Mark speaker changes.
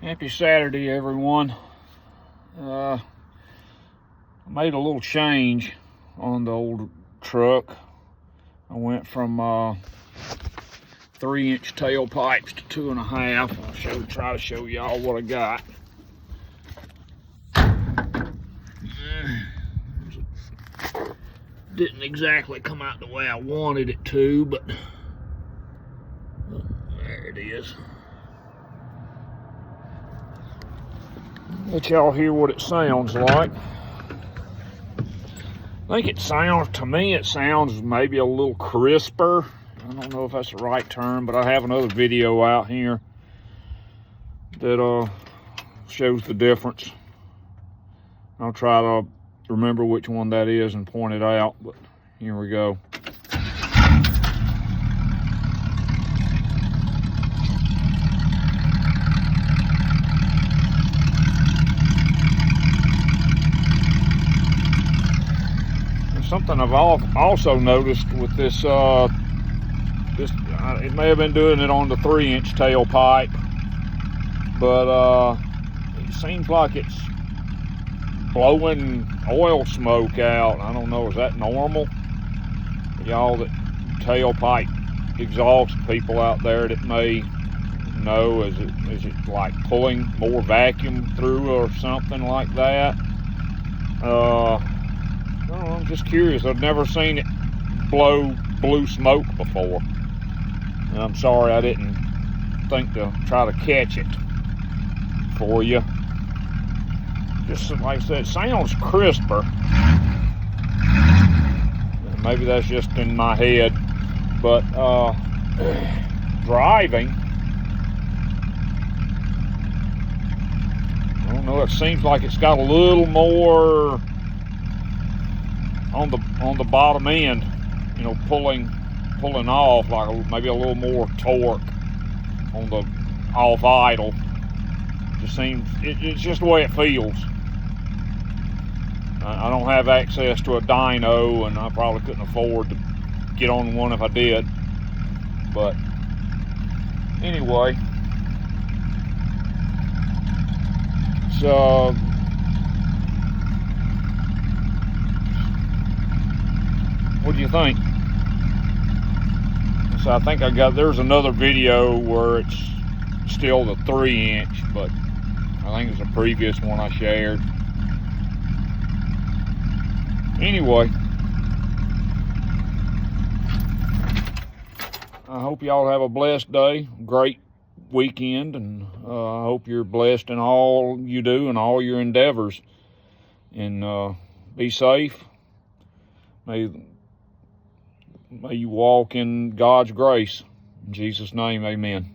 Speaker 1: Happy Saturday, everyone. I made a little change on the old truck. I went from 3-inch tailpipes to 2.5. I'll try to show y'all what I got. Didn't exactly come out the way I wanted it to, but there it is. Let y'all hear what it sounds like. I think to me it sounds maybe a little crisper. I don't know if that's the right term, but I have another video out here that shows the difference. I'll try to remember which one that is and point it out, but here we go. Something I've also noticed with this, it may have been doing it on the 3-inch tailpipe, but it seems like it's blowing oil smoke out. I don't know, is that normal? Y'all that tailpipe exhaust people out there that may know, is it like pulling more vacuum through or something like that? I'm just curious. I've never seen it blow blue smoke before. And I'm sorry I didn't think to try to catch it for you. Just like I said, it sounds crisper. Maybe that's just in my head. But driving, I don't know, it seems like it's got a little more on the bottom end, you know, pulling off, like maybe a little more torque on the off idle. Just seems, it's just the way it feels. I don't have access to a dyno, and I probably couldn't afford to get on one if I did. But anyway, so what do you think? So I think there's another video where it's still the 3-inch, but I think it's a previous one I shared. Anyway, I hope y'all have a blessed day, great weekend, and I hope you're blessed in all you do and all your endeavors. And be safe. May you walk in God's grace. In Jesus' name, amen.